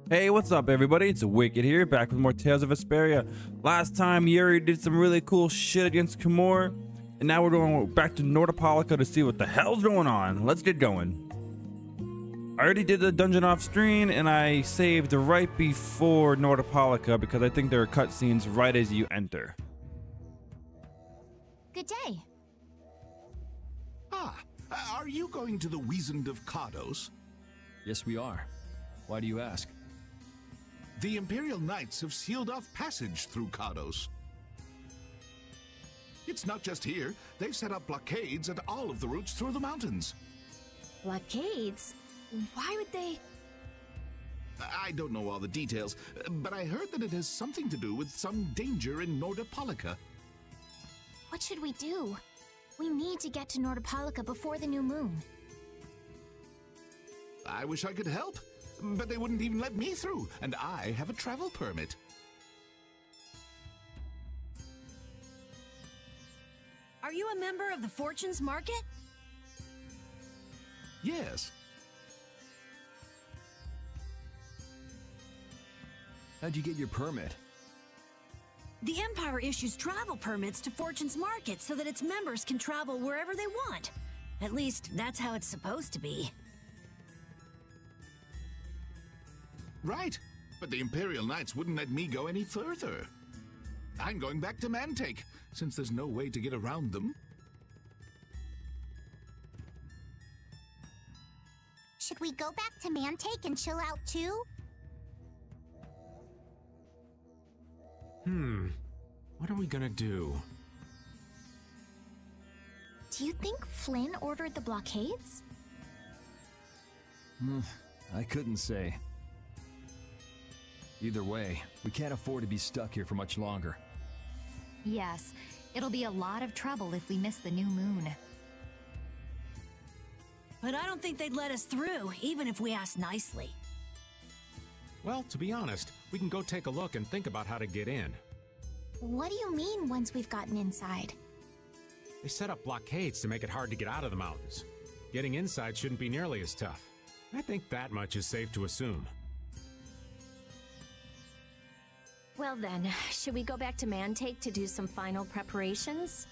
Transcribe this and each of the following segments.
Hey, what's up everybody? It's Wicked here, back with more Tales of Vesperia. Last time Yuri did some really cool shit against Kimura, and now we're going back to Nordopolica to see what the hell's going on. Let's get going. I already did the dungeon off screen, and I saved right before Nordopolica because I think there are cutscenes right as you enter. Good day. Are you going to the Wizened of Cardos? Yes, we are. Why do you ask? The Imperial Knights have sealed off passage through Cardos. It's not just here. They've set up blockades at all of the routes through the mountains. Blockades? Why would they? I don't know all the details, but I heard that it has something to do with some danger in Nordopolica. What should we do? We need to get to Nordopolica before the new moon. I wish I could help, but they wouldn't even let me through, and I have a travel permit. Are you a member of the Fortunes Market? Yes. How'd you get your permit? The Empire issues travel permits to Fortunes Market so that its members can travel wherever they want. At least, that's how it's supposed to be. Right, but the Imperial Knights wouldn't let me go any further. I'm going back to Mantake, since there's no way to get around them. Should we go back to Mantake and chill out too? What are we gonna do? Do you think Flynn ordered the blockades? I couldn't say. Either way, we can't afford to be stuck here for much longer. Yes, it'll be a lot of trouble if we miss the new moon. But I don't think they'd let us through, even if we asked nicely. Well, to be honest, we can go take a look and think about how to get in. What do you mean once we've gotten inside? They set up blockades to make it hard to get out of the mountains. Getting inside shouldn't be nearly as tough. I think that much is safe to assume. Well then, should we go back to Mantake to do some final preparations?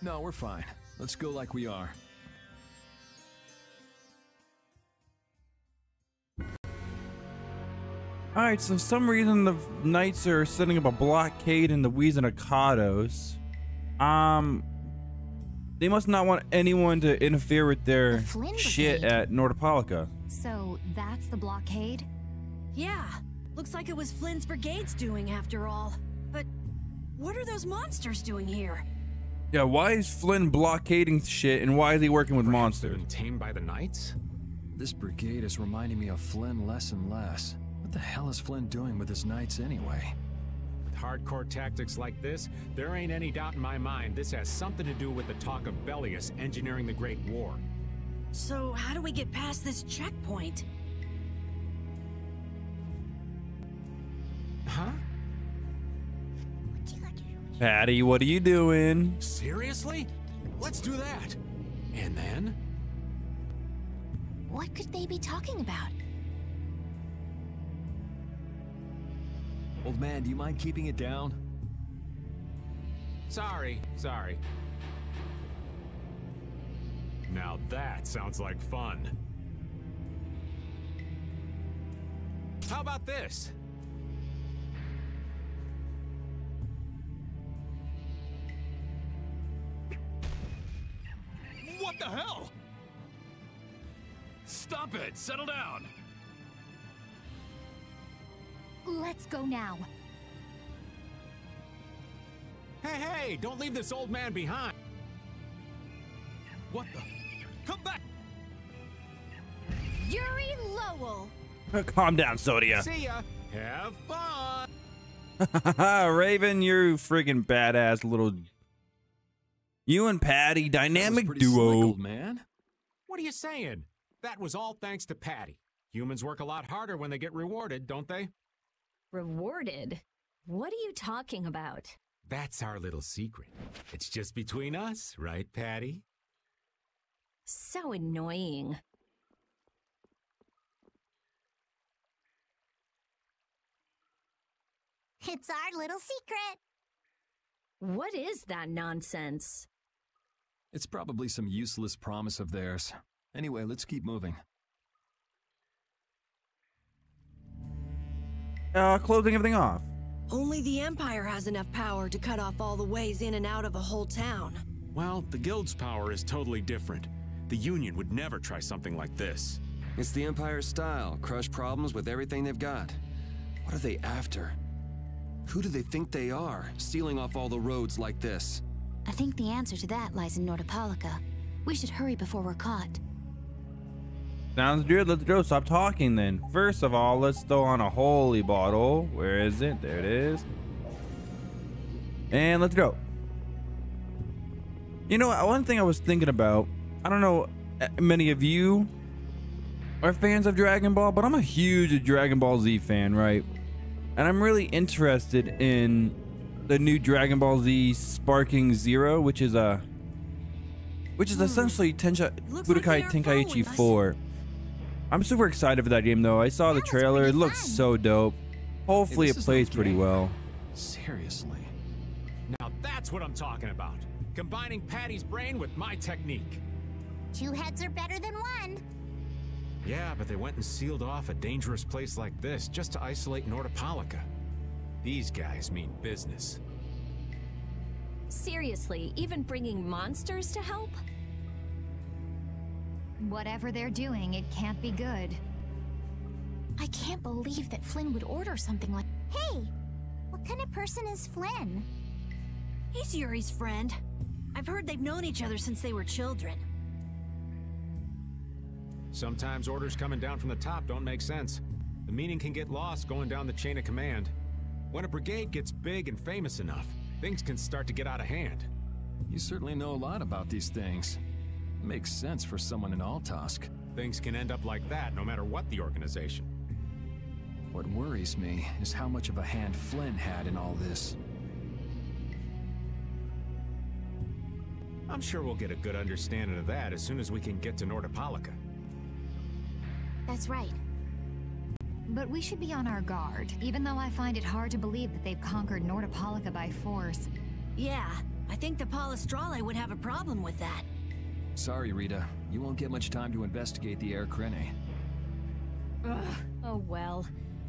No, we're fine. Let's go like we are. Alright, so for some reason the Knights are setting up a blockade in the Wizened of Cardos. They must not want anyone to interfere with their shit Brigade. at Nordopolica. So that's the blockade? Yeah, looks like it was Flynn's brigade's doing after all. But what are those monsters doing here? Yeah, why is Flynn blockading shit and why is he working with Perhaps they've monsters? been tamed by the Knights? This brigade is reminding me of Flynn less and less. What the hell is Flynn doing with his knights anyway? With hardcore tactics like this, there ain't any doubt in my mind this has something to do with the talk of Bellius engineering the Great War. So how do we get past this checkpoint? Huh? Patty, what are you doing? Seriously? Let's do that. And then? What could they be talking about? Old man, do you mind keeping it down? Sorry. Now that sounds like fun. How about this? What the hell? Stop it! Settle down! Let's go now. Hey, don't leave this old man behind! What the? Come back! Yuri Lowell! Calm down, Sodia. See ya! Have fun! Raven, you're friggin' badass little... You and Patty, dynamic Pretty duo. slick, old man. What are you saying? That was all thanks to Patty. Humans work a lot harder when they get rewarded, don't they? Rewarded? What are you talking about? That's our little secret. It's just between us, right, Patty? So annoying. It's our little secret. What is that nonsense? It's probably some useless promise of theirs. Anyway, let's keep moving. Closing everything off. Only the Empire has enough power to cut off all the ways in and out of a whole town. Well, the Guild's power is totally different. The Union would never try something like this. It's the Empire's style, crush problems with everything they've got. What are they after? Who do they think they are, sealing off all the roads like this? I think the answer to that lies in Nordopolica. We should hurry before we're caught. Sounds good. Let's go. Stop talking then. First of all, let's throw on a holy bottle. Where is it? There it is. And let's go. You know, one thing I was thinking about, I don't know, many of you are fans of Dragon Ball, but I'm a huge Dragon Ball Z fan, right? And I'm really interested in the new Dragon Ball Z Sparking Zero, which is essentially Budokai Tenkaichi 4. I'm super excited for that game though. I saw the trailer. It looks so dope. Hopefully it plays pretty well. Seriously. Now that's what I'm talking about. Combining Patty's brain with my technique. 2 heads are better than 1. Yeah, but they went and sealed off a dangerous place like this just to isolate Nordopolica. These guys mean business. Seriously, even bringing monsters to help? Whatever they're doing, it can't be good. I can't believe that Flynn would order something like... Hey! What kind of person is Flynn? He's Yuri's friend. I've heard they've known each other since they were children. Sometimes orders coming down from the top don't make sense. The meaning can get lost going down the chain of command. When a brigade gets big and famous enough, things can start to get out of hand. You certainly know a lot about these things. Makes sense for someone in Altosk. Things can end up like that no matter what the organization. What worries me is how much of a hand Flynn had in all this. I'm sure we'll get a good understanding of that as soon as we can get to Nordopolica. That's right. But we should be on our guard, even though I find it hard to believe that they've conquered Nordopolica by force. Yeah, I think the Palestrale would have a problem with that. Sorry, Rita. You won't get much time to investigate the Air Krene. Ugh. Oh well.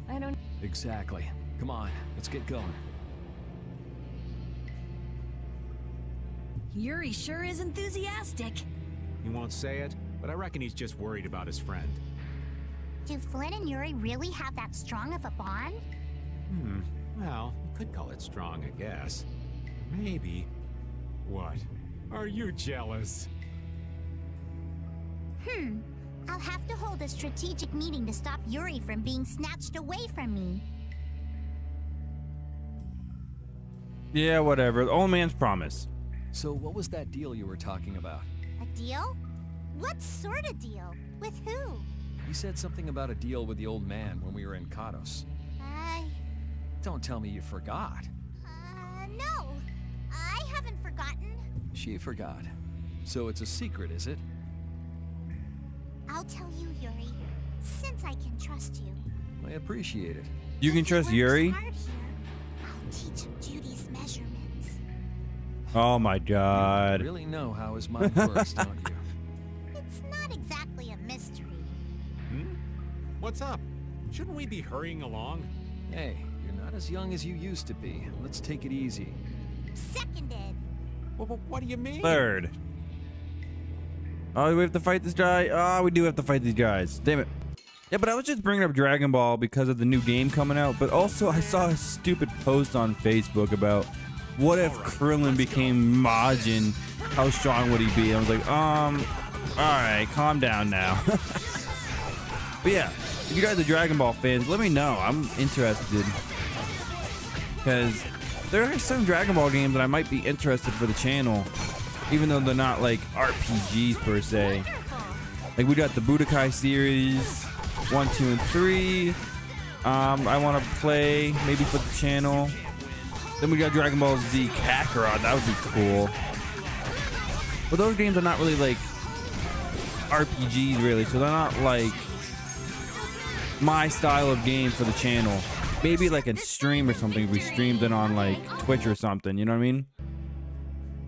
I don't... Exactly. Come on, let's get going. Yuri sure is enthusiastic. He won't say it, but I reckon he's just worried about his friend. Do Flynn and Yuri really have that strong of a bond? Well, you could call it strong, I guess. Maybe. What? Are you jealous? I'll have to hold a strategic meeting to stop Yuri from being snatched away from me. Yeah, whatever. The old man's promise. So what was that deal you were talking about? A deal? What sort of deal? With who? You said something about a deal with the old man when we were in Kados. Don't tell me you forgot. No. I haven't forgotten. She forgot. So it's a secret, is it? I'll tell you, Yuri, since I can trust you. I appreciate it. You can trust Yuri? Hard here, I'll teach him Judy's measurements. Oh my god. You really know how his mind works, don't you? It's not exactly a mystery. What's up? Shouldn't we be hurrying along? Hey, you're not as young as you used to be. Let's take it easy. Seconded. What do you mean? Third. Oh, we have to fight this guy? Oh, we do have to fight these guys. Damn it. Yeah, but I was just bringing up Dragon Ball because of the new game coming out, but also I saw a stupid post on Facebook about what if Krillin became Majin? How strong would he be? I was like, alright, calm down now. But yeah, if you guys are Dragon Ball fans, let me know. I'm interested. Because there are some Dragon Ball games that I might be interested for the channel, even though they're not like RPGs per se. Like we got the Budokai series 1, 2, and 3. I want to play maybe for the channel. Then we got Dragon Ball Z Kakarot. That would be cool. But those games are not really like RPGs really, so they're not like my style of game for the channel. maybe like a stream or something if we streamed it on like Twitch or something, you know what I mean?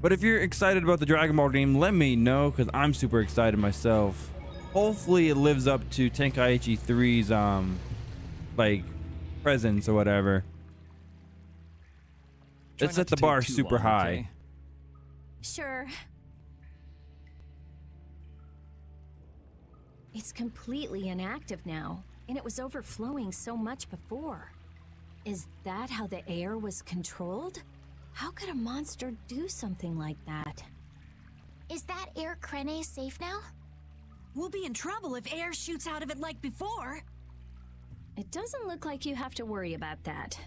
But if you're excited about the Dragon Ball game, let me know, because I'm super excited myself. Hopefully it lives up to Tenkaichi 3's like presence or whatever. Let's set the bar super high. Okay? Sure. It's completely inactive now, and it was overflowing so much before. Is that how the air was controlled? How could a monster do something like that? Is that air Krene safe now? We'll be in trouble if air shoots out of it like before. It doesn't look like you have to worry about that.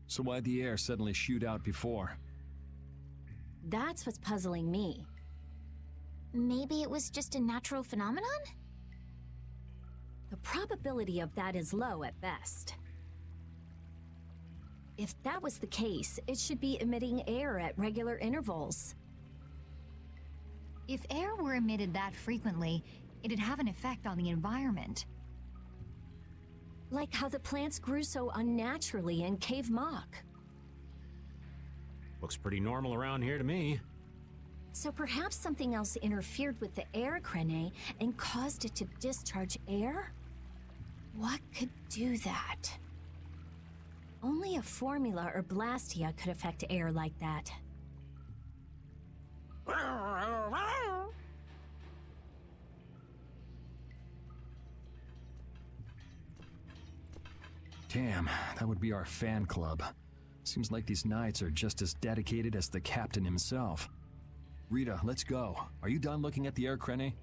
So why'd the air suddenly shoot out before? That's what's puzzling me. Maybe it was just a natural phenomenon? The probability of that is low at best. If that was the case, it should be emitting air at regular intervals. If air were emitted that frequently, it'd have an effect on the environment. Like how the plants grew so unnaturally in Cave Mock. Looks pretty normal around here to me. So perhaps something else interfered with the air Krene and caused it to discharge air? What could do that? Only a formula or blastia could affect air like that. Damn, that would be our fan club. Seems like these knights are just as dedicated as the captain himself. Rita, let's go. Are you done looking at the air Krene?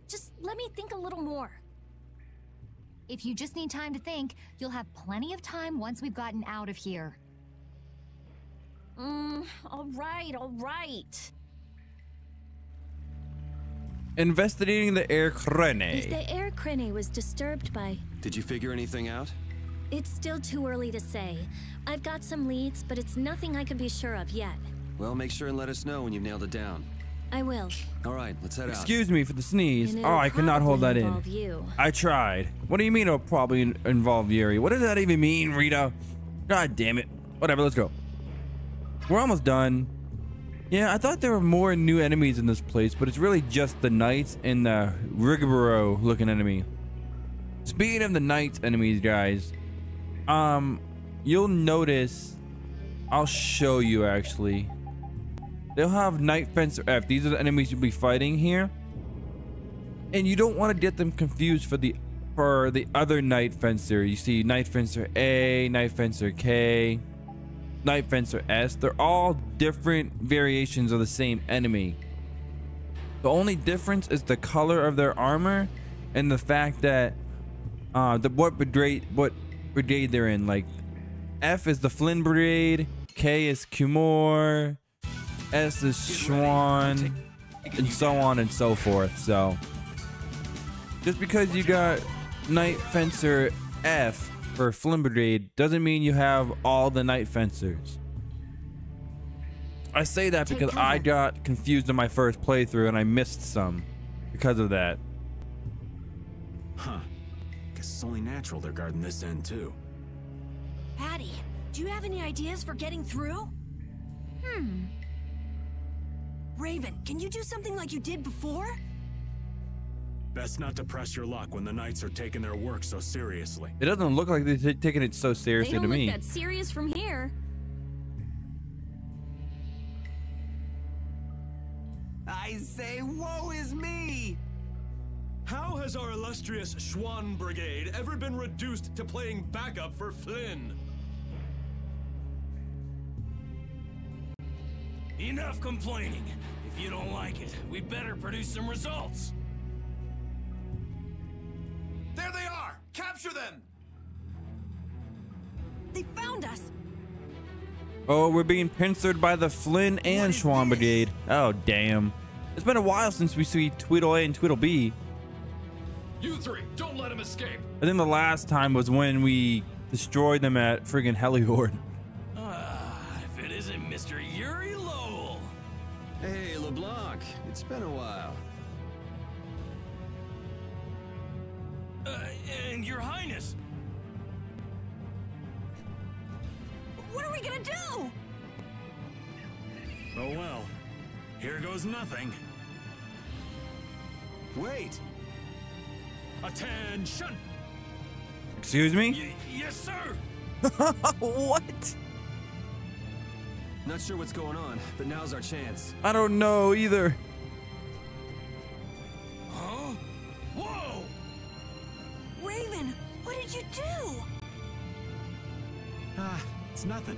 Just let me think a little more. If you just need time to think, you'll have plenty of time once we've gotten out of here. All right. Investigating the air If Krene. the air Krene was disturbed by... Did you figure anything out? It's still too early to say. I've got some leads, but it's nothing I can be sure of yet. Well, make sure and let us know when you've nailed it down. I will. All right, let's head out. Excuse me for the sneeze. And Oh, I could not hold that it'll in. involve you. I tried. What do you mean it'll probably involve Yuri? What does that even mean, Rita? God damn it. Whatever, let's go. We're almost done. Yeah, I thought there were more new enemies in this place, but it's really just the knights and the Rigoboro looking enemy. Speaking of the knights enemies, guys, you'll notice, I'll show you actually. They'll have Knight Fencer F. These are the enemies you'll be fighting here. And you don't want to get them confused for the other Knight Fencer. You see Knight Fencer A, Knight Fencer K, Knight Fencer S. They're all different variations of the same enemy. The only difference is the color of their armor and the fact that what brigade they're in. Like F is the Flynn Brigade, K is Kumor, S is Schwann, and so on and so forth. So just because you got Knight Fencer F for Flynn Brigade doesn't mean you have all the Knight Fencers. I say that because I got confused in my first playthrough and I missed some because of that. Huh. Guess it's only natural they're guarding this end too. Patty, do you have any ideas for getting through? Raven, can you do something like you did before? Best not to press your luck when the knights are taking their work so seriously. It doesn't look like they're taking it so seriously to me. They don't look that serious from here. I say, woe is me! How has our illustrious Schwann Brigade ever been reduced to playing backup for Flynn? Enough complaining. If you don't like it, we better produce some results. There they are! Capture them! They found us! Oh, we're being pincered by the Flynn and Schwann Brigade. Oh, damn. It's been a while since we see Tweedle A and Tweedle B. You three, don't let him escape! I think the last time was when we destroyed them at friggin' Heliord. If it isn't Mr. Yuri Lowell. Hey, LeBlanc. It's been a while. And Your Highness. are we gonna do? Oh well. Here goes nothing. Wait! Attention! Excuse me? Yes, sir! What? Not sure what's going on, but now's our chance. I don't know either. Huh? Whoa! Raven, what did you do? It's nothing.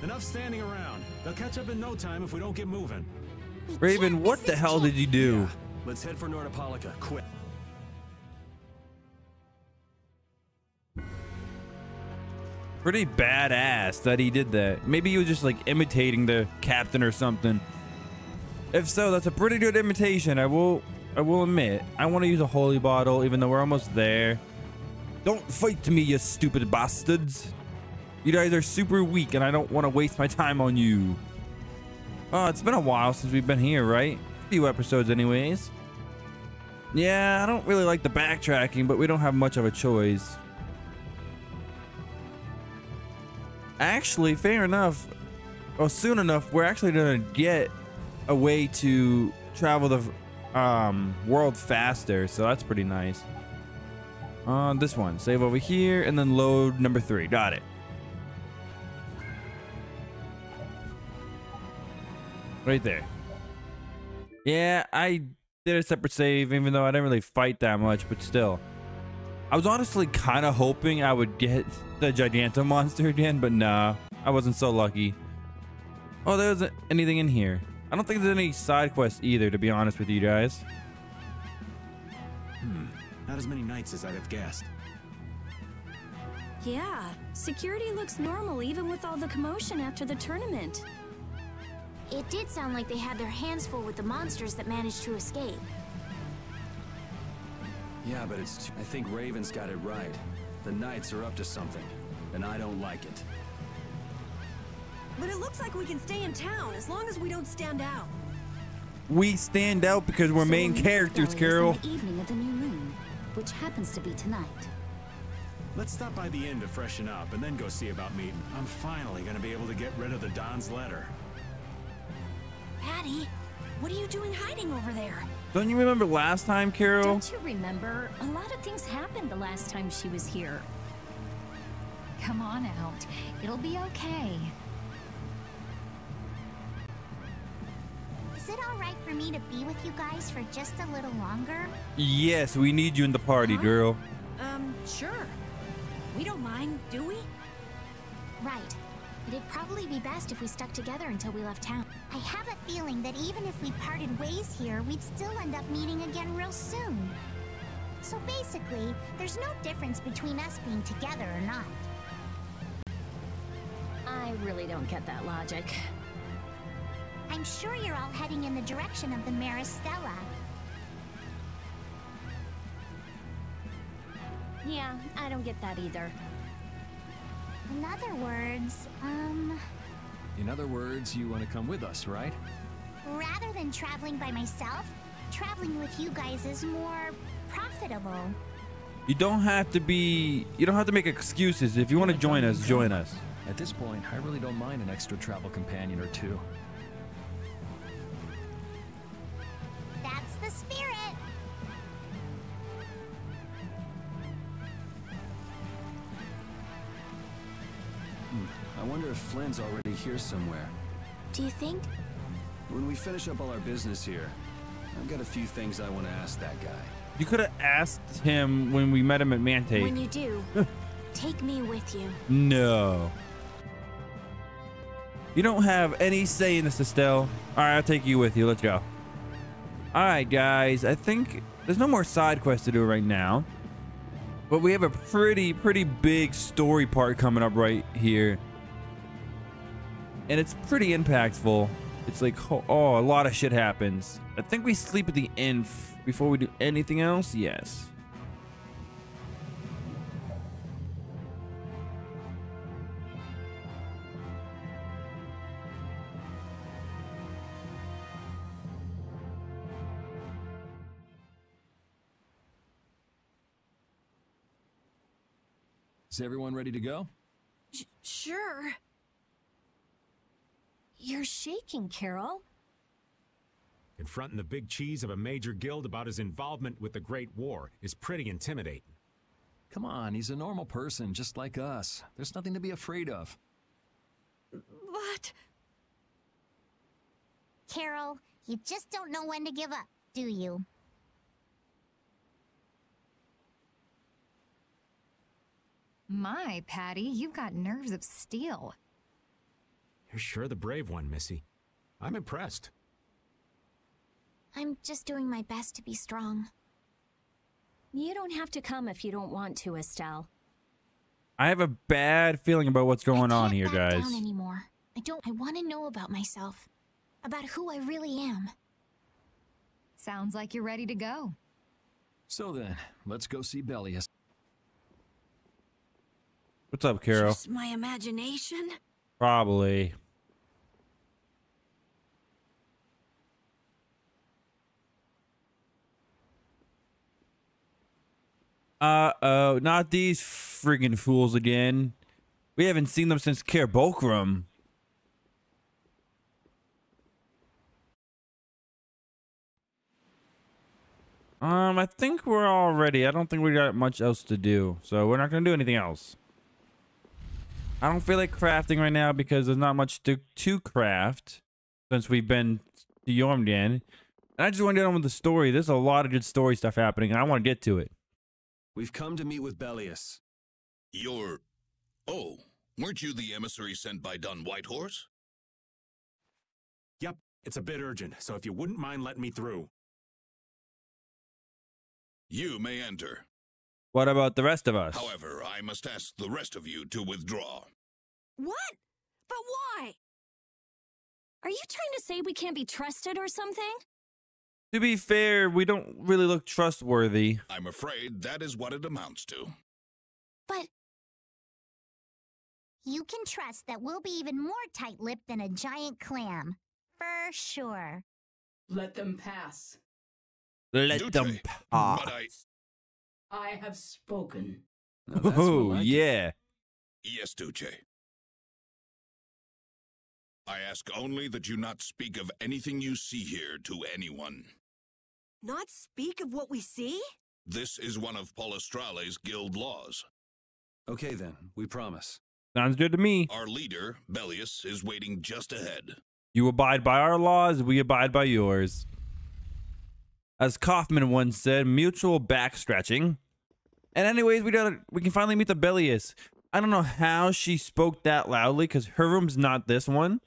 Enough standing around. They'll catch up in no time if we don't get moving. Raven, what the hell did you do? Let's head for Nordopolica, quick. Pretty badass that he did that. Maybe he was just like imitating the captain or something. If so, that's a pretty good imitation. I will admit. I want to use a holy bottle even though we're almost there. Don't fight me, you stupid bastards. You guys are super weak and I don't want to waste my time on you. Oh, it's been a while since we've been here, right? A few episodes anyways. Yeah, I don't really like the backtracking, but we don't have much of a choice. Actually, fair enough. Well, soon enough, we're actually gonna get a way to travel the world faster, so that's pretty nice. This one, save over here, and then load number 3. Got it. Right there. Yeah, I did a separate save, even though I didn't really fight that much, but still. I was honestly kind of hoping I would get the Giganto monster again, but nah, I wasn't so lucky. Oh, there wasn't anything in here. I don't think there's any side quests either, to be honest with you guys. Not as many knights as I'd have guessed. Yeah, security looks normal even with all the commotion after the tournament. It did sound like they had their hands full with the monsters that managed to escape. Yeah, but I think Raven's got it right. The Knights are up to something, and I don't like it. But it looks like we can stay in town as long as we don't stand out. We stand out because we're main characters, Carol. The evening of the new moon, which happens to be tonight. Let's stop by the inn to freshen up and then go see about meeting. I'm finally gonna be able to get rid of the Don's letter. Patty, what are you doing hiding over there? Don't you remember last time, Carol? Don't you remember? A lot of things happened the last time she was here. Come on out. It'll be okay. Is it alright for me to be with you guys for just a little longer? Yes, we need you in the party, girl. Sure. We don't mind, do we? Right. It'd probably be best if we stuck together until we left town. I have a feeling that even if we parted ways here, we'd still end up meeting again real soon. So basically, there's no difference between us being together or not. I really don't get that logic. I'm sure you're all heading in the direction of the Maristella. Yeah, I don't get that either. In other words, In other words, you want to come with us, right? rather than traveling by myself, traveling with you guys is more profitable. You don't have to make excuses. If you want to join us, join us. At this point, I really don't mind an extra travel companion or two. That's the spirit. I wonder if Flynn's already here somewhere. Do you think? When we finish up all our business here, I've got a few things I want to ask that guy. You could have asked him when we met him at Mantake. When you do, take me with you. No. You don't have any say in this, Estelle. All right, I'll take you with you. Let's go. All right, guys. I think there's no more side quests to do right now. But we have a pretty big story part coming up right here. And it's pretty impactful. It's like, oh, a lot of shit happens. I think we sleep at the inn before we do anything else. Yes. Is everyone ready to go? Sure. You're shaking, Carol. Confronting the big cheese of a major guild about his involvement with the Great War is pretty intimidating. Come on, he's a normal person, just like us. There's nothing to be afraid of. But... Carol, you just don't know when to give up, do you? My, Patty, you've got nerves of steel. You're sure the brave one, Missy. I'm impressed. I'm just doing my best to be strong. You don't have to come if you don't want to, Estelle. I have a bad feeling about what's going on here, I can't back guys. down anymore. I want to know about myself. About who I really am. Sounds like you're ready to go. So then, let's go see Bellius. What's up, Carol? Just my imagination? Probably. Uh-oh, not these friggin' fools again. We haven't seen them since Care Bokrum. I think we're all ready. I don't think we got much else to do, so we're not gonna do anything else. I don't feel like crafting right now because there's not much to craft since we've been to Jormungand. And I just want to get on with the story. There's a lot of good story stuff happening, and I want to get to it. We've come to meet with Bellius. You're... Oh, weren't you the emissary sent by Dun Whitehorse? Yep, it's a bit urgent, so if you wouldn't mind letting me through. You may enter. What about the rest of us? However, I must ask the rest of you to withdraw. What? But why? Are you trying to say we can't be trusted or something? To be fair, we don't really look trustworthy. I'm afraid that is what it amounts to. But you can trust that we'll be even more tight-lipped than a giant clam. For sure. Let them pass. Let them pass. But I have spoken. Oh, yeah. Yes, Duce. I ask only that you not speak of anything you see here to anyone. Not speak of what we see? This is one of Polystrale's guild laws. Okay then, we promise. Sounds good to me. Our leader, Bellius, is waiting just ahead. You abide by our laws, we abide by yours. As Kaufman once said, mutual back-scratching. And anyways, we can finally meet the Bellius. I don't know how she spoke that loudly, because her room's not this one.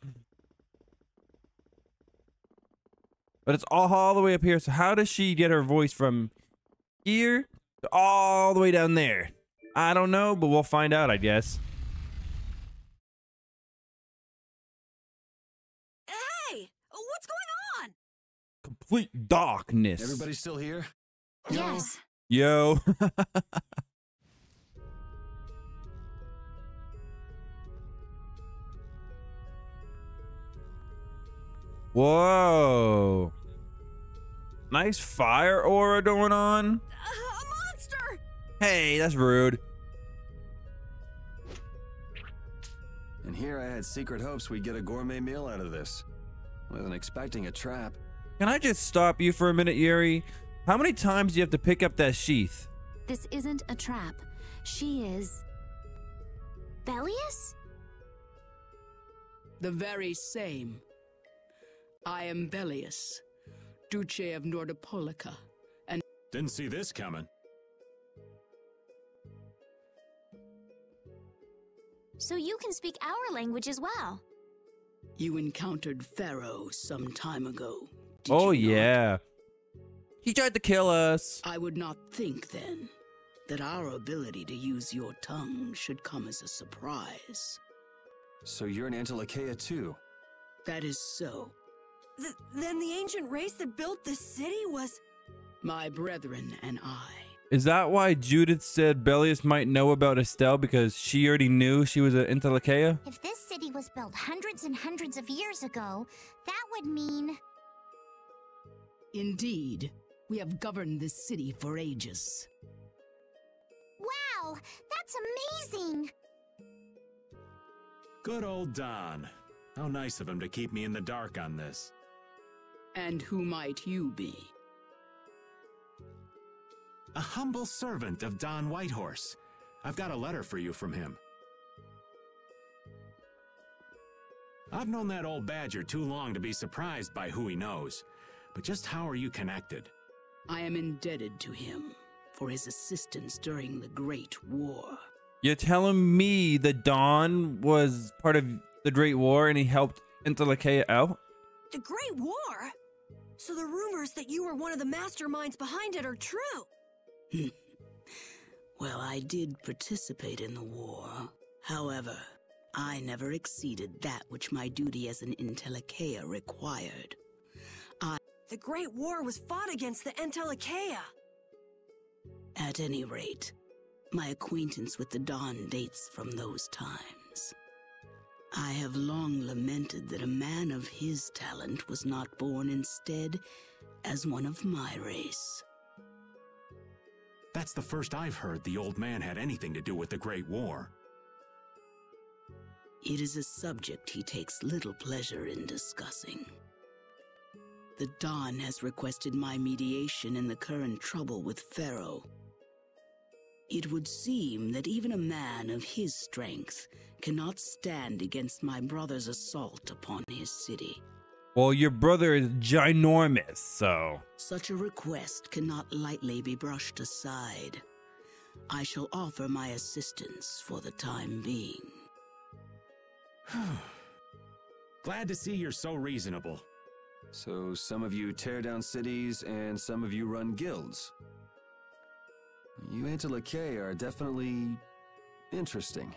But it's all the way up here, so how does she get her voice from here to all the way down there? I don't know, but we'll find out, I guess. Hey! What's going on? Complete darkness. Everybody still here? Yes. Yo. Whoa. Nice fire aura going on. A monster! Hey, that's rude. And here I had secret hopes we'd get a gourmet meal out of this. Wasn't expecting a trap. Can I just stop you for a minute, Yuri? How many times do you have to pick up that sheath? This isn't a trap. She is... Bellius? The very same. I am Bellius, Duce of Nordopolica, and... Didn't see this coming. So you can speak our language as well. You encountered Pharaoh some time ago. Did Oh, you not? yeah. He tried to kill us. I would not think, then, that our ability to use your tongue should come as a surprise. So you're an Antilocheia too? That is so. Then the ancient race that built this city was... My brethren and I. Is that why Judith said Bellius might know about Estelle because she already knew she was an Antilocheia? If this city was built hundreds and hundreds of years ago, that would mean... Indeed, we have governed this city for ages. Wow, that's amazing! Good old Don. How nice of him to keep me in the dark on this. And who might you be? A humble servant of Don Whitehorse. I've got a letter for you from him. I've known that old badger too long to be surprised by who he knows. But just how are you connected? I am indebted to him for his assistance during the Great War. You're telling me that Don was part of the Great War and he helped Entelekea out? The Great War? So the rumors that you were one of the masterminds behind it are true? Well, I did participate in the war. However, I never exceeded that which my duty as an Entelekea required. The Great War was fought against the Entelekea. At any rate, my acquaintance with the Don dates from those times. I have long lamented that a man of his talent was not born instead as one of my race. That's the first I've heard the old man had anything to do with the Great War. It is a subject he takes little pleasure in discussing. The Don has requested my mediation in the current trouble with Pharaoh. It would seem that even a man of his strength cannot stand against my brother's assault upon his city. Well, your brother is ginormous, so... Such a request cannot lightly be brushed aside. I shall offer my assistance for the time being. Glad to see you're so reasonable. So some of you tear down cities and some of you run guilds. You Entelekea are definitely interesting.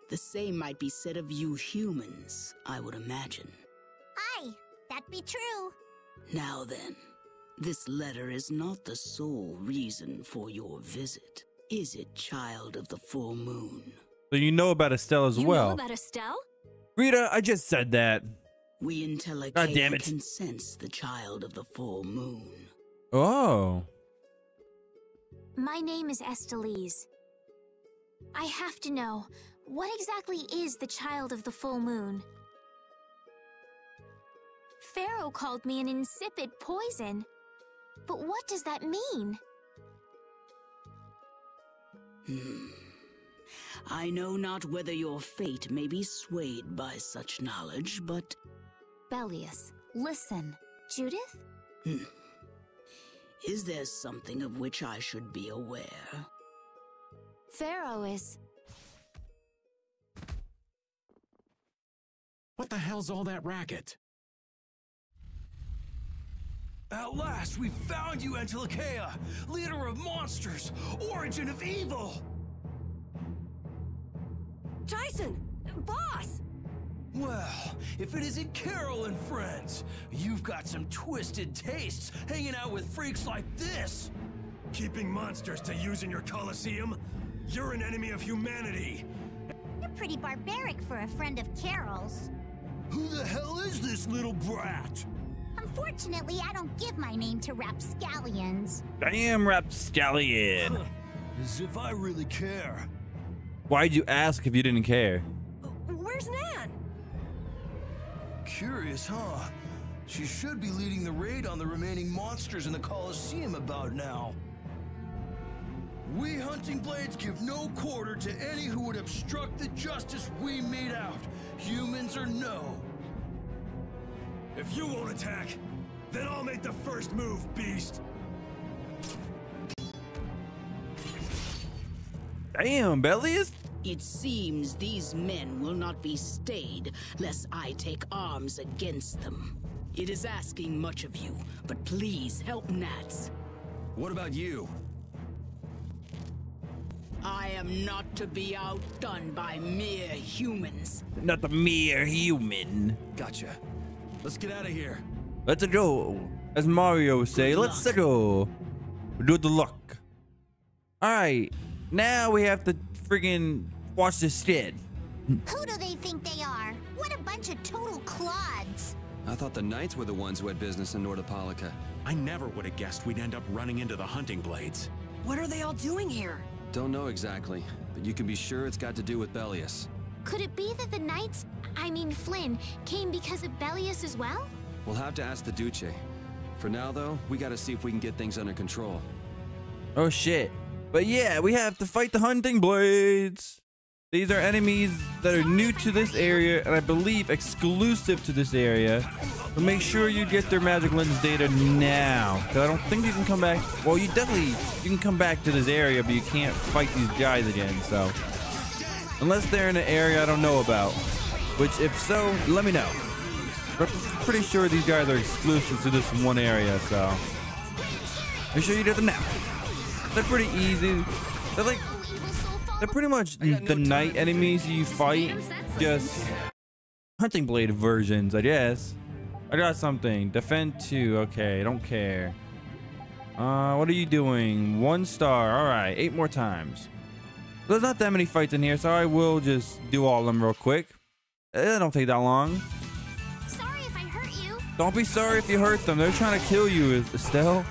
The same might be said of you humans, I would imagine. Aye, that be true. Now then, this letter is not the sole reason for your visit, is it, child of the full moon? So you know about Estelle as well. You know about Estelle? Rita, I just said that. We Entelekea God damn it. can sense the child of the full moon. Oh. My name is Estelise. I have to know, what exactly is the child of the full moon? Pharaoh called me an insipid poison. But what does that mean? I know not whether your fate may be swayed by such knowledge, but... Bellius, listen. Judith? Is there something of which I should be aware? Pharaoh is... What the hell's all that racket? At last, we found you, Entelekea, leader of monsters, origin of evil! Tyson! Boss! Well, if it isn't Carol and friends, you've got some twisted tastes hanging out with freaks like this! Keeping monsters to use in your Colosseum? You're an enemy of humanity! You're pretty barbaric for a friend of Carol's. Who the hell is this little brat? Unfortunately, I don't give my name to rapscallions. Damn, rapscallion. As if I really care. Why'd you ask if you didn't care? Where's Nan? Curious, huh? She should be leading the raid on the remaining monsters in the Colosseum about now. We Hunting Blades give no quarter to any who would obstruct the justice we mete out, humans or no. If you won't attack, then I'll make the first move, beast! Damn, Bellius. It seems these men will not be stayed, lest I take arms against them. It is asking much of you, but please help Nats. What about you? I am not to be outdone by mere humans. Not the mere human. Gotcha. Let's get out of here. Let's go. As Mario would say, let's go. Do the luck. Alright. Now we have to friggin' watch this skid. Who do they think they are? What a bunch of total clods. I thought the Knights were the ones who had business in Nordopolica. I never would have guessed we'd end up running into the Hunting Blades. What are they all doing here? Don't know exactly, but you can be sure it's got to do with Bellius. Could it be that the knights, I mean Flynn, came because of Bellius as well? We'll have to ask the Duce. For now, though, we gotta see if we can get things under control. Oh shit. But yeah, we have to fight the hunting blades. These are enemies that are new to this area and I believe exclusive to this area. So make sure you get their magic lens data now. Cause I don't think you can come back. Well, you can come back to this area, but you can't fight these guys again, so. Unless they're in an area I don't know about. Which if so, let me know. But I'm pretty sure these guys are exclusive to this one area, so. Make sure you do them now. They're pretty easy. They're pretty much the knight enemies you fight, just hunting blade versions, I guess. I got something. Defend 2. Okay, don't care. What are you doing? 1 star. All right, 8 more times. There's not that many fights in here, so I will just do all of them real quick. It don't take that long. Sorry if I hurt you. Don't be sorry if you hurt them. They're trying to kill you, Estelle.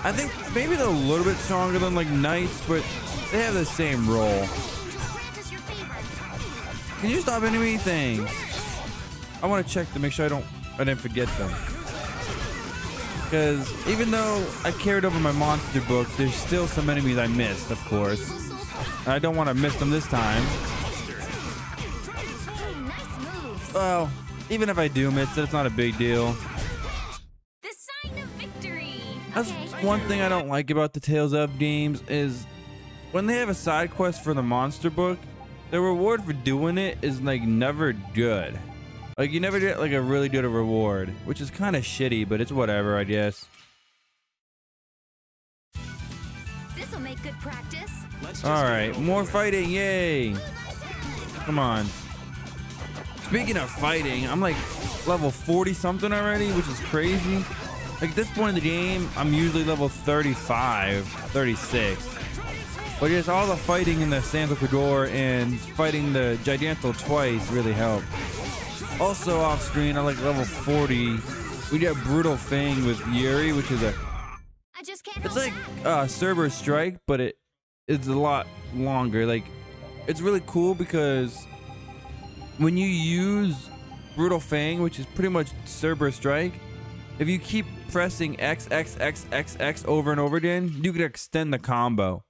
I think maybe they're a little bit stronger than like knights, but they have the same role. Can you stop enemy things? I want to check to make sure I didn't forget them. Because even though I carried over my monster books, there's still some enemies I missed, of course. And I don't want to miss them this time. Well, even if I do miss it, it's not a big deal. That's one thing I don't like about the Tales of games is when they have a side quest for the monster book, the reward for doing it is like never good. Like you never get like a really good reward, which is kind of shitty, but it's whatever, I guess. This'll make good practice. All right, more fighting, yay! Come on. Speaking of fighting, I'm like level 40 something already, which is crazy. Like at this point in the game, I'm usually level 35, 36. But just all the fighting in the Sands of Cador and fighting the Giganto twice really helped. Also off screen, I like level 40. We get Brutal Fang with Yuri, which is it's like Cerberus Strike, but it's a lot longer. Like it's really cool because when you use Brutal Fang, which is pretty much Cerberus Strike, if you keep pressing X over and over again, you can extend the combo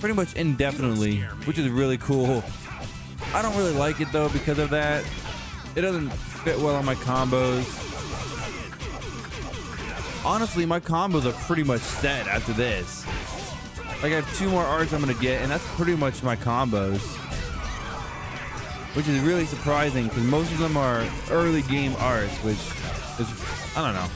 pretty much indefinitely, which is really cool. I don't really like it though because of that. It doesn't fit well on my combos. Honestly, my combos are pretty much set after this. Like I have 2 more arts I'm gonna get, and that's pretty much my combos. Which is really surprising because most of them are early game arts, which is, I don't know.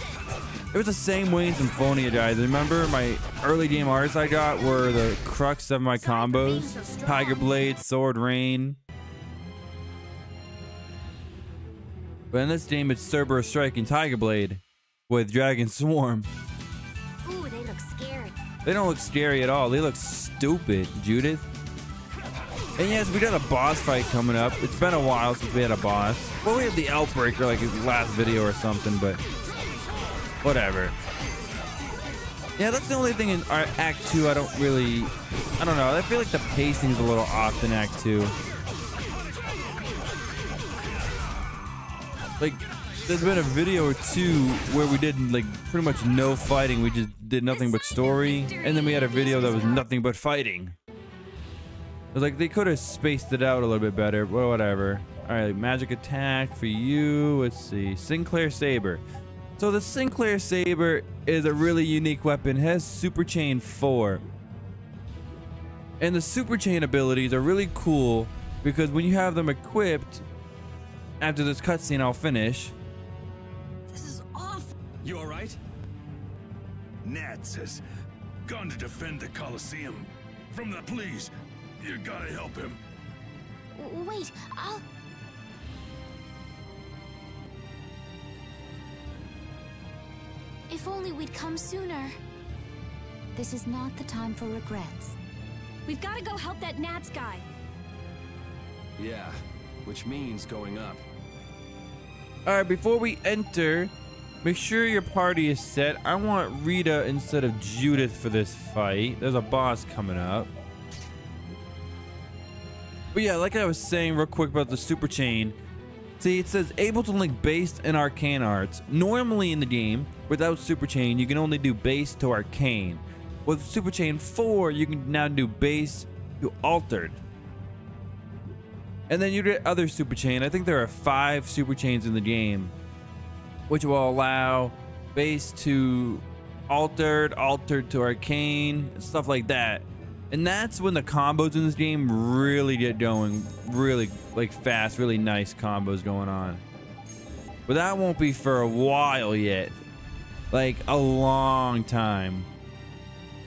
It was the same way in Symphonia, guys. Remember my early game arts I got were the crux of my combos. Tiger Blade, Sword Rain. But in this game, it's Cerberus Strike and Tiger Blade with Dragon Swarm. Ooh, they look scary. They don't look scary at all. They look stupid, Judith. And yes, we got a boss fight coming up. It's been a while since we had a boss. Well, we had the Outbreaker like his last video or something, but whatever. Yeah, that's the only thing in Act 2 I don't know. I feel like the pacing's a little off in Act 2. Like, there's been a video or 2 where we did like pretty much no fighting. We just did nothing but story. And then we had a video that was nothing but fighting. It was like they could have spaced it out a little bit better, but whatever. All right, magic attack for you. Let's see. Sinclair Saber. So the Sinclair Saber is a really unique weapon. It has Super Chain 4. And the Super Chain abilities are really cool because when you have them equipped, after this cutscene I'll finish. This is awful. You alright? Nats has gone to defend the Colosseum from the police. You gotta help him. Wait, If only we'd come sooner. This is not the time for regrets. We've got to go help that Nats guy. Yeah, which means going up. All right, before we enter, make sure your party is set. I want Rita instead of Judith for this fight. There's a boss coming up. But yeah, like I was saying real quick about the super chain. See, it says able to link base and arcane arts. Normally in the game, without super chain, you can only do base to arcane. With super chain 4, you can now do base to altered. And then you get other super chain. I think there are 5 super chains in the game, which will allow base to altered, altered to arcane, stuff like that. And that's when the combos in this game really get going, really like fast, really nice combos going on. But that won't be for a while yet, like a long time.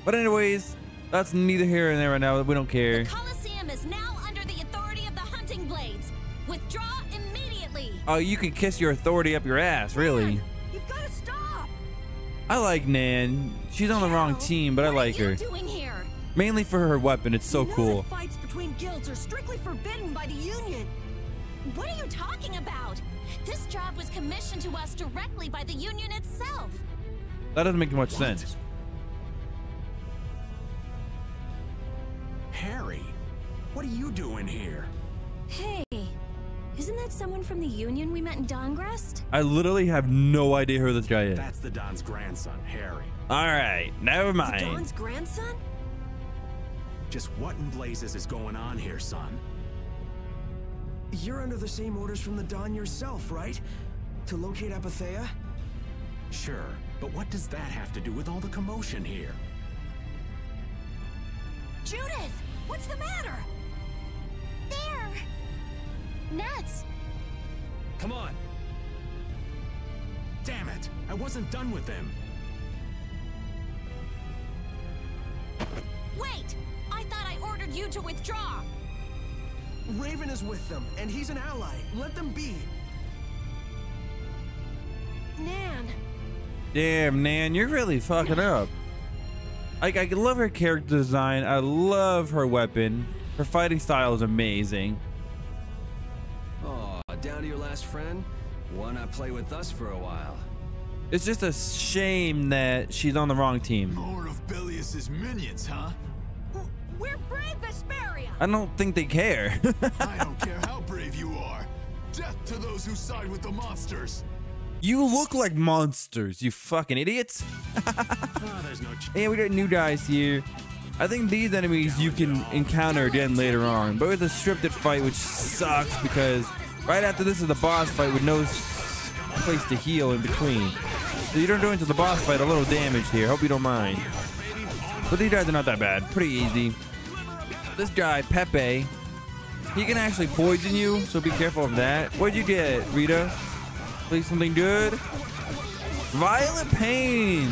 But anyways, that's neither here nor there right now. We don't care. The Colosseum is now under the authority of the hunting blades. Withdraw immediately. Oh, you can kiss your authority up your ass, really. Man, you've got to stop. I like Nan. She's on the wrong team, but I like her. What are you doing here? Mainly for her weapon. It's so cool. Fights between guilds are strictly forbidden by the Union. What are you talking about? This job was commissioned to us directly by the Union itself. That doesn't make much sense. Harry, what are you doing here? Hey, isn't that someone from the Union we met in Dawngrest? I literally have no idea who this guy is. That's the Don's grandson, Harry. All right, never mind. The Don's grandson? Just what in blazes is going on here, son? You're under the same orders from the Dawn yourself, right? To locate Apathea? Sure, but what does that have to do with all the commotion here? Judith, what's the matter? There! Nuts! Come on! Damn it! I wasn't done with them. Wait! I thought I ordered you to withdraw! Raven is with them, and he's an ally. Let them be. Nan. Damn, Nan, you're really fucking up. I love her character design. I love her weapon. Her fighting style is amazing. Oh, down to your last friend? Why not play with us for a while? It's just a shame that she's on the wrong team. More of Belius's minions, huh? We're brave Vesperia! I don't think they care. I don't care how brave you are. Death to those who side with the monsters. You look like monsters, you fucking idiots. There's no Yeah, we got new guys here. I think these enemies you can encounter again later on, but with a scripted fight, which sucks because right after this is the boss fight with no place to heal in between. So you don't go into the boss fight a little damaged here. Hope you don't mind. But these guys are not that bad. Pretty easy. This guy, Pepe, he can actually poison you, so be careful of that. What'd you get, Rita? Play something good. Violet Pain,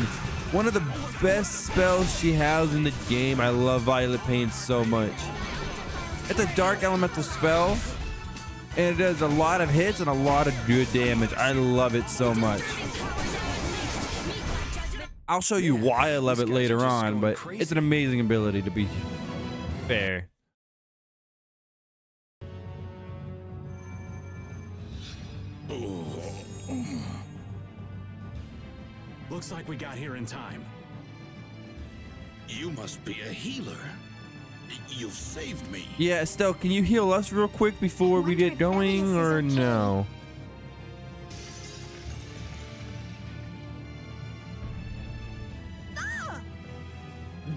one of the best spells she has in the game. I love Violet Pain so much. It's a dark elemental spell, and it does a lot of hits and a lot of good damage. I love it so much. I'll show you why I love it later on, but it's an amazing ability, to be fair. Looks like we got here in time. You must be a healer. You've saved me. Yeah, Estelle, can you heal us real quick before we get going, or no?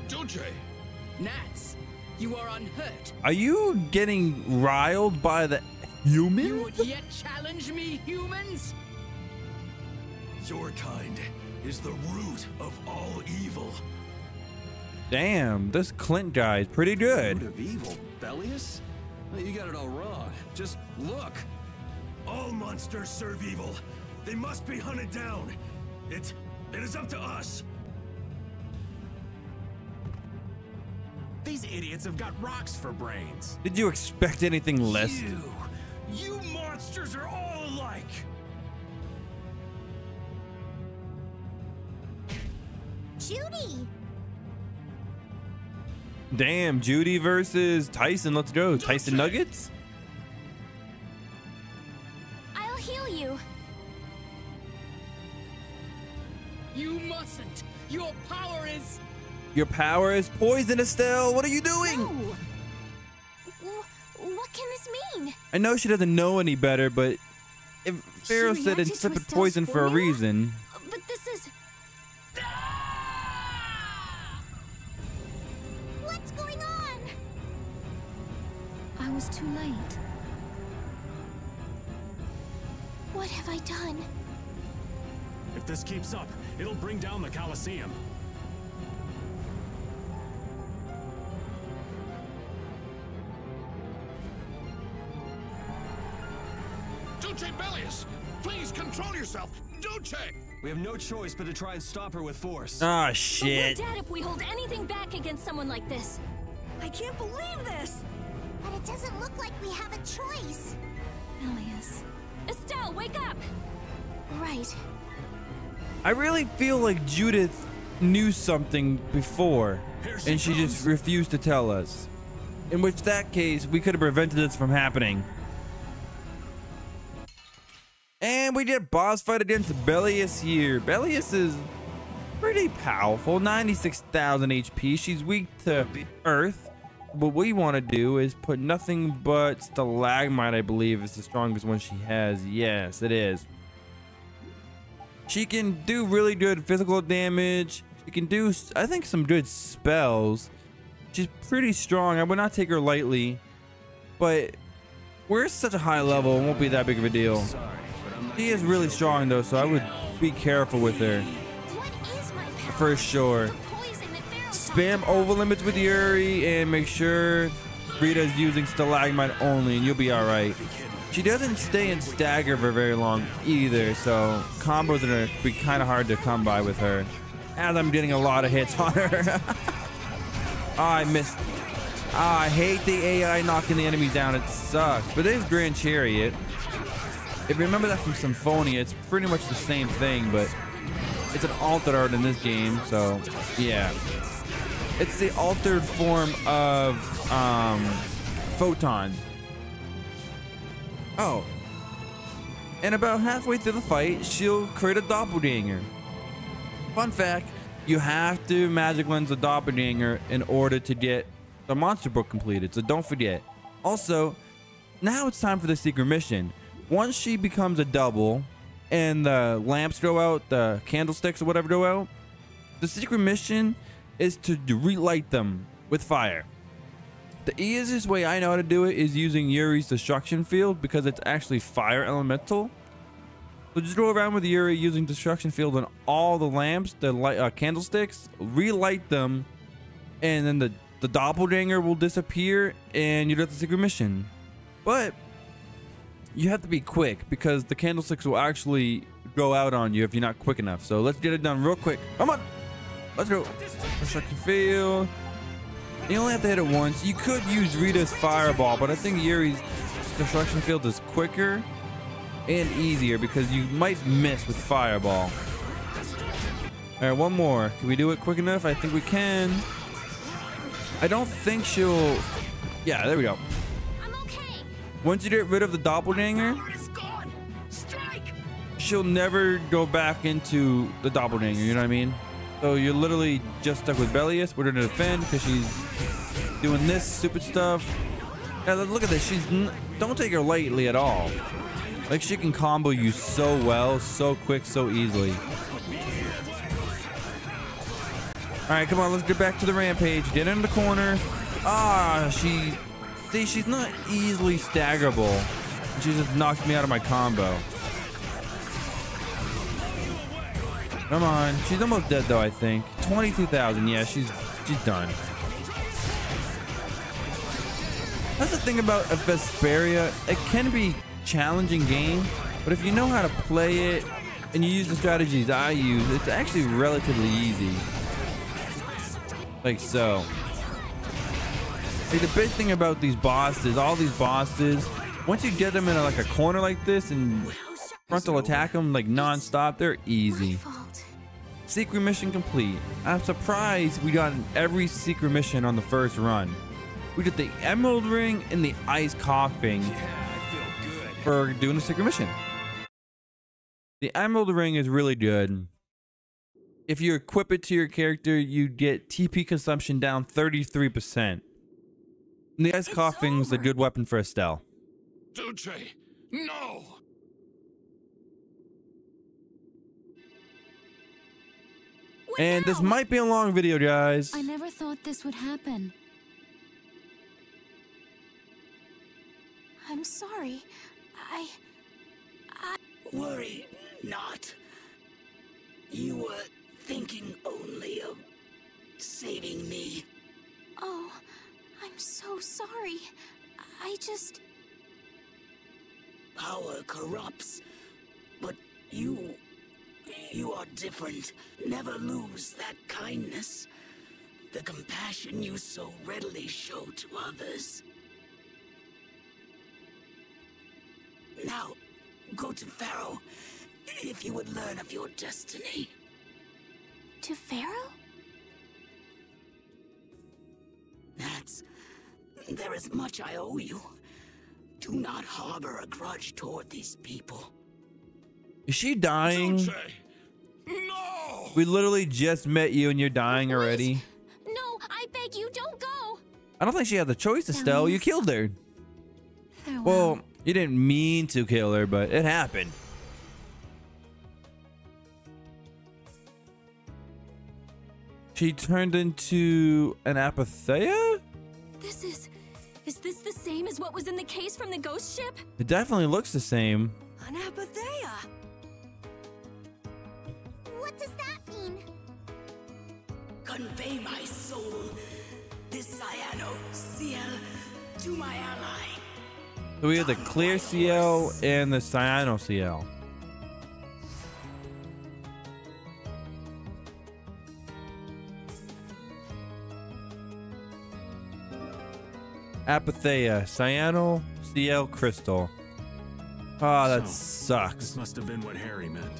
Duce! Nats, you are unhurt. Are you getting riled by the human? You would yet challenge me, humans? Your kind is the root of all evil. Damn, this Clint guy is pretty good. Root of evil, Belius? You got it all wrong. Just look. All monsters serve evil. They must be hunted down. It is up to us. These idiots have got rocks for brains. Did you expect anything less? You monsters are all alike. Judy! Damn, Judy versus Tyson. Let's go. Tyson Nuggets? I'll heal you. You mustn't. Your power is... Your power is poison, Estelle. What are you doing? No. What can this mean? I know she doesn't know any better, but if Pharaoh said insipid poison for a reason. But this is... What's going on? I was too late. What have I done? If this keeps up, it'll bring down the Colosseum. Duce Bellius! Please control yourself! Duce! We have no choice but to try and stop her with force. Ah, But shit. we're dead if we hold anything back against someone like this. I can't believe this! But it doesn't look like we have a choice. Elias. Estelle, wake up! Right. I really feel like Judith knew something before, and she just refused to tell us. In which that case, we could have prevented this from happening. And we did a boss fight against Bellius here. Bellius is pretty powerful, 96,000 HP. She's weak to Earth. What we want to do is put nothing but Stalagmite, I believe, is the strongest one she has. Yes, it is. She can do really good physical damage. She can do, I think, some good spells. She's pretty strong. I would not take her lightly. But we're at such a high level, it won't be that big of a deal. She is really strong, though, so I would be careful with her. What is my power? For sure. The poison that Pharaoh Spam over limits with Yuri and make sure Rita's using Stalagmite only, and you'll be alright. She doesn't stay in stagger for very long either, so combos are gonna be kind of hard to come by with her. As I'm getting a lot of hits on her. Oh, I missed. Oh, I hate the AI knocking the enemies down. It sucks. But there's Grand Chariot. If you remember that from Symphonia, it's pretty much the same thing, but it's an altered art in this game, so yeah. It's the altered form of Photon. Oh. And about halfway through the fight, she'll create a doppelganger. Fun fact, you have to magic lens a doppelganger in order to get the monster book completed, so don't forget. Also, now it's time for the secret mission. Once she becomes a double and the lamps go out, the candlesticks or whatever go out, the secret mission is to relight them with fire. The easiest way I know how to do it is using Yuri's destruction field because it's actually fire elemental. So just go around with Yuri using destruction field on all the lamps, the light, candlesticks, relight them, and then the doppelganger will disappear and you get the secret mission. But you have to be quick because the candlesticks will actually go out on you if you're not quick enough. So let's get it done real quick. Come on. Let's go. Destruction field. You only have to hit it once. You could use Rita's fireball, but I think Yuri's destruction field is quicker and easier because you might miss with fireball. All right, one more. Can we do it quick enough? I think we can. I don't think she'll... Yeah, there we go. Once you get rid of the doppelganger, she'll never go back into the doppelganger, you know what I mean? So you're literally just stuck with Bellius. We're gonna defend because she's doing this stupid stuff. Yeah, look at this. Don't take her lightly at all. Like, she can combo you so well, so quick, so easily. All right, come on, let's get back to the rampage. Get in the corner. Ah, see, she's not easily staggerable. She just knocked me out of my combo. Come on. She's almost dead, though, I think. 22,000. Yeah, she's done. That's the thing about Vesperia. It can be a challenging game, but if you know how to play it and you use the strategies I use, it's actually relatively easy. Like so. See, the big thing about these bosses, all these bosses, once you get them in like a corner like this and frontal attack them like non-stop, they're easy. Secret mission complete. I'm surprised we got every secret mission on the first run. We did the Emerald Ring and the Ice Coughing for doing the secret mission. The Emerald Ring is really good. If you equip it to your character, you get TP consumption down 33%. And the guy's coughing's a good weapon for Estelle. Duce, no! And this might be a long video, guys. I never thought this would happen. I'm sorry. I... Worry not. You were thinking only of saving me. Oh, I'm so sorry. I just... Power corrupts, but you are different. Never lose that kindness, the compassion you so readily show to others. Now, go to Pharaoh, if you would learn of your destiny. To Pharaoh? Nats, there is much I owe you. Do not harbor a grudge toward these people. Is she dying? Duce, no! We literally just met you and you're dying already. No, I beg you, don't go! I don't think she had the choice, Estelle. You killed her. Farewell. Well, you didn't mean to kill her, but it happened. She turned into an Apatheia? Is this the same as what was in the case from the ghost ship? It definitely looks the same. An Apatheia. What does that mean? Convey my soul, this Cyano Ciel, to my ally. So we have the clear CL and the cyano CL. Apatheia, cyano CL crystal. Oh, that sucks. This must have been what Harry meant.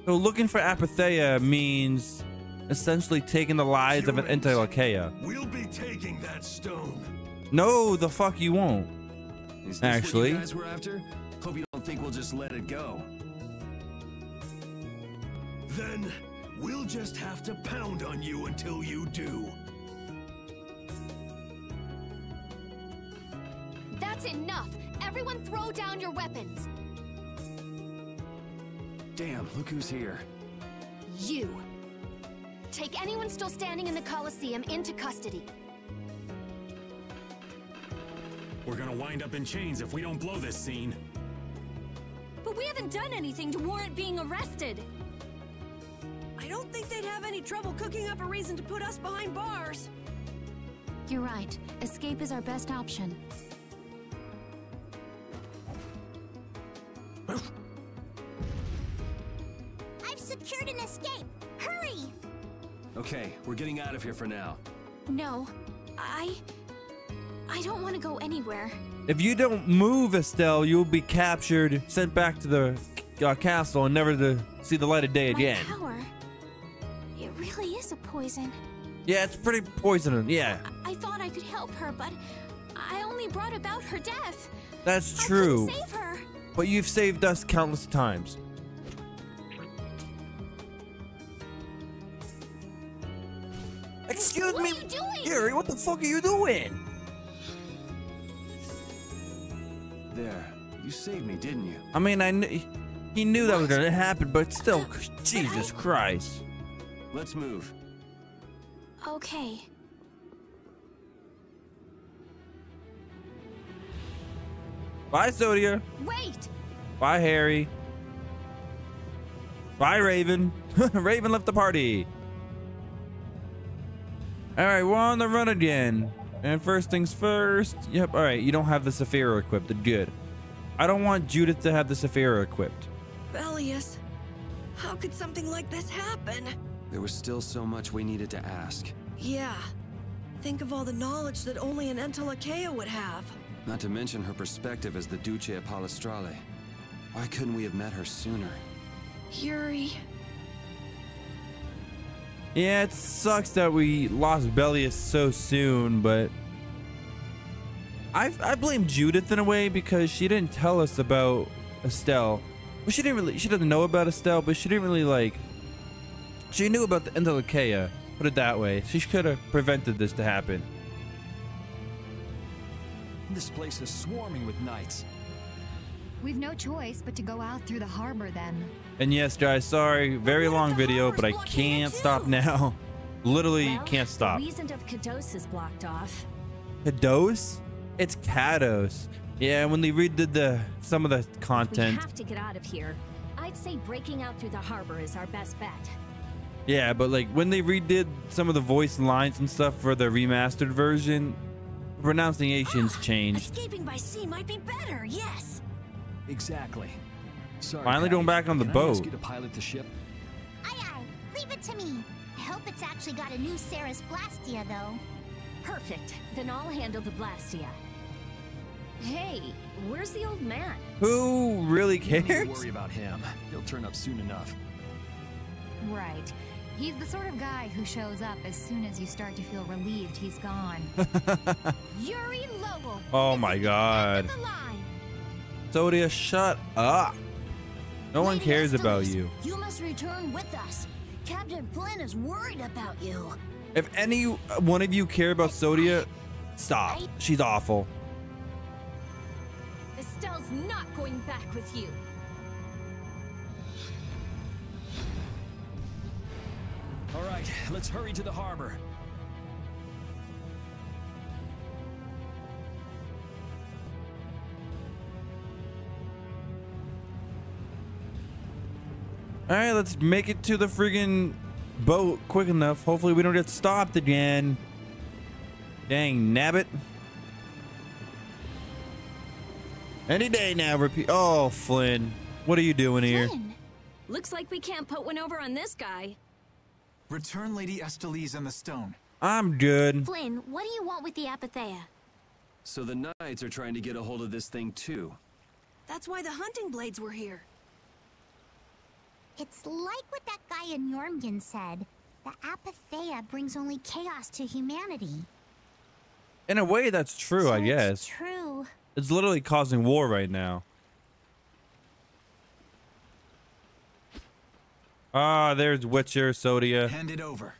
So looking for Apatheia means essentially taking the lives of an Entelakea. We'll be taking that stone. No, the fuck you won't. Is this Actually, what you guys were after? Hope you don't think we'll just let it go. Then we'll just have to pound on you until you do. That's enough! Everyone throw down your weapons! Damn, look who's here. You! Take anyone still standing in the Colosseum into custody. We're gonna wind up in chains if we don't blow this scene. But we haven't done anything to warrant being arrested! I don't think they'd have any trouble cooking up a reason to put us behind bars. You're right. Escape is our best option. I've secured an escape! Hurry! Okay, we're getting out of here for now. No, I don't want to go anywhere. if you don't move, Estelle, you'll be captured, sent back to the castle, and never to see the light of day again. My power, it really is a poison. Yeah, it's pretty poisonous. Yeah, I thought I could help her, but I only brought about her death. that's I true. couldn't save her. But you've saved us countless times. Excuse What me, are you doing? Yuri, what the fuck are you doing? There, you saved me, didn't you? I mean, he knew that was gonna happen, but still, Jesus Christ. Let's move. Okay. Bye, Sodia. Wait! Bye, Harry. Bye, Raven. Raven left the party. All right, we're on the run again. And first things first. Yep, all right, you don't have the Saphira equipped. Good. I don't want Judith to have the Saphira equipped. Bellius, how could something like this happen? There was still so much we needed to ask. Yeah. Think of all the knowledge that only an Entelakea would have. Not to mention her perspective as the Duce Palestrale. Why couldn't we have met her sooner? Yuri. Yeah, it sucks that we lost Bellius so soon, but I blame Judith in a way because she didn't tell us about Estelle. Well, she doesn't know about Estelle, but she didn't really she knew about the Entelakea, put it that way. She could have prevented this to happen. This place is swarming with knights. We've no choice but to go out through the harbor then. And yes, guys, sorry, very long video, but I can't stop now. Literally can't stop. The reason of Kados is blocked off. Kados? It's Kados. Yeah, when they redid some of the content. We have to get out of here. I'd say breaking out through the harbor is our best bet. Yeah, but like when they redid some of the voice lines and stuff for the remastered version, pronunciations changed. Escaping by sea might be better, yes. Exactly. Sorry, Finally going back on the Can I boat. ask you to pilot the ship? Aye aye, leave it to me. I hope it's actually got a new Ceres Blastia though. Perfect. Then I'll handle the Blastia. Hey, where's the old man? Who really You don't need cares? to worry about him. He'll turn up soon enough. Right. He's the sort of guy who shows up as soon as you start to feel relieved he's gone. Yuri Lobo. Oh my god. Sodia, shut up. No one cares about you. You must return with us. Captain Flynn is worried about you. If any one of you care about Sodia, stop. She's awful. Estelle's not going back with you. All right, let's hurry to the harbor. All right, let's make it to the friggin' boat quick enough. Hopefully we don't get stopped again. Dang, nabbit. Any day now, repeat. Oh, Flynn, what are you doing here? Looks like we can't put one over on this guy. Return Lady Estellise and the stone. I'm good. Flynn, what do you want with the Apatheia? So the Knights are trying to get a hold of this thing too. That's why the hunting blades were here. It's like what that guy in Jormungand said. The Apatheia brings only chaos to humanity. In a way, that's true, I guess. True. It's literally causing war right now. Ah, there's Witcher, Sodia. Hand it over.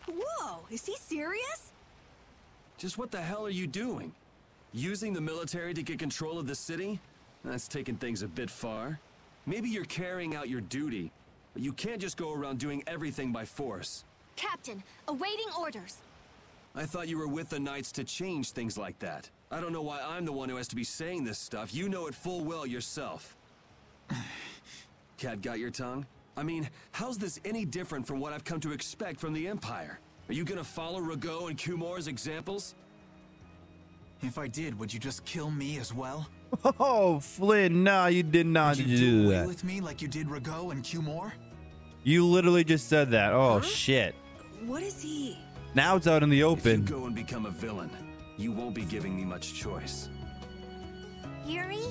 Whoa, is he serious? Just what the hell are you doing? Using the military to get control of the city? That's taking things a bit far. Maybe you're carrying out your duty, but you can't just go around doing everything by force. Captain, awaiting orders. I thought you were with the Knights to change things like that. I don't know why I'm the one who has to be saying this stuff. You know it full well yourself. Cat got your tongue? I mean, how's this any different from what I've come to expect from the Empire? Are you gonna follow Rago and Kumor's examples? If I did, would you just kill me as well? Oh, Flynn, no, you did not Would you do away that. with me like you did Rago and Kumor? You literally just said that. Oh, shit. What is he? Now it's out in the If you open. go and become a villain, you won't be giving me much choice. Yuri?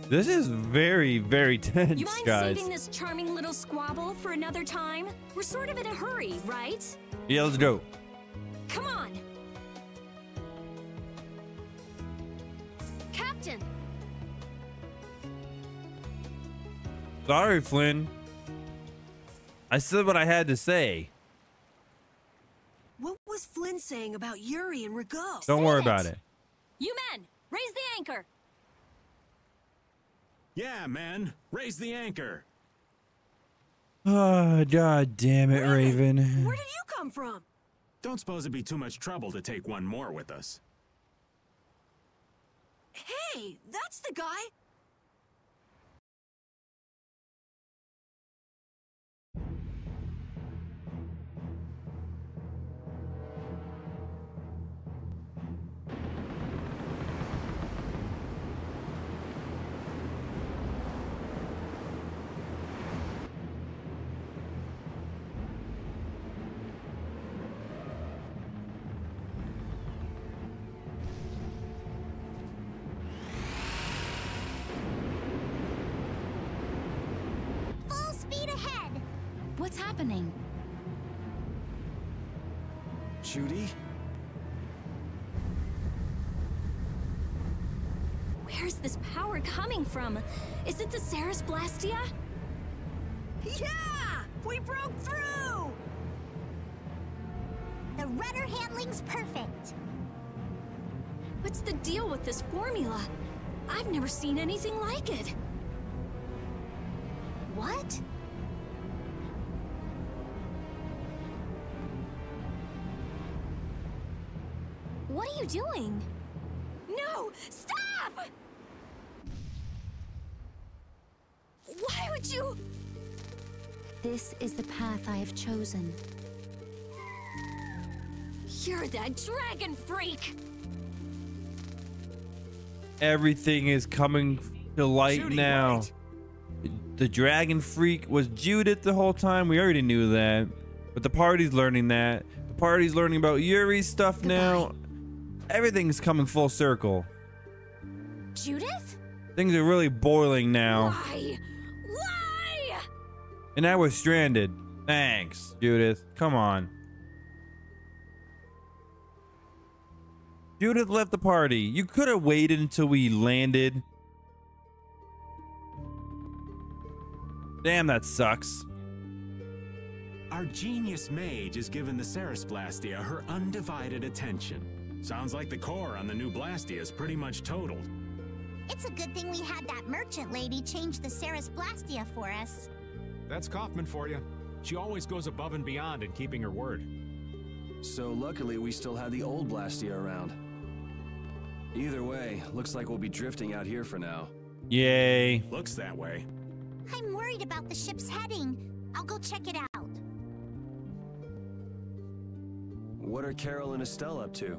This is very, very tense, You mind guys. saving this charming little squabble for another time? We're sort of in a hurry, right? Yeah, let's go. Come on. Captain. Sorry, Flynn. I said what I had to say. What was Flynn saying about Yuri and Rago? Don't worry about it. You men, raise the anchor. Yeah, man. Raise the anchor. Oh, god damn it, Raven. Where did you come from? Don't suppose it'd be too much trouble to take one more with us. Hey, that's the guy. Full speed ahead! What's happening? Judy? Where's this power coming from? Is it the Ceres Blastia? Yeah! We broke through! The Rudder handling's perfect. What's the deal with this formula? I've never seen anything like it. What? What are you doing? No! Stop! Why would you? This is the path I have chosen. You're that dragon freak! Everything is coming to light Judy, now. what? The dragon freak was Judith the whole time. We already knew that. But the party's learning that. The party's learning about Yuri's stuff now. Everything's coming full circle. Judith? Things are really boiling now. Why? Why? And now we're stranded. Thanks, Judith. Come on. Judith left the party. You could have waited until we landed. Damn, that sucks. Our genius mage has given the Ceres Blastia her undivided attention. Sounds like the core on the new Blastia is pretty much totaled. It's a good thing we had that merchant lady change the Ceres Blastia for us. That's Kaufman for you. She always goes above and beyond in keeping her word. So luckily we still had the old Blastia around. Either way, looks like we'll be drifting out here for now. Yay. Looks that way. I'm worried about the ship's heading. I'll go check it out. What are Carol and Estelle up to?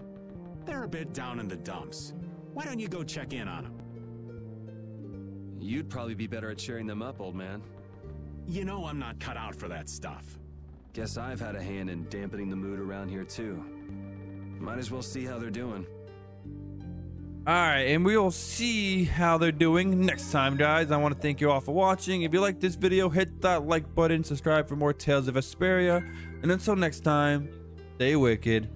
They're a bit down in the dumps. Why don't you go check in on them? You'd probably be better at cheering them up, old man. You know I'm not cut out for that stuff. Guess I've had a hand in dampening the mood around here too. Might as well see how they're doing. Alright, and we'll see how they're doing next time, guys. I want to thank you all for watching. If you like this video, hit that like button, subscribe for more Tales of Vesperia, and until next time, stay wicked.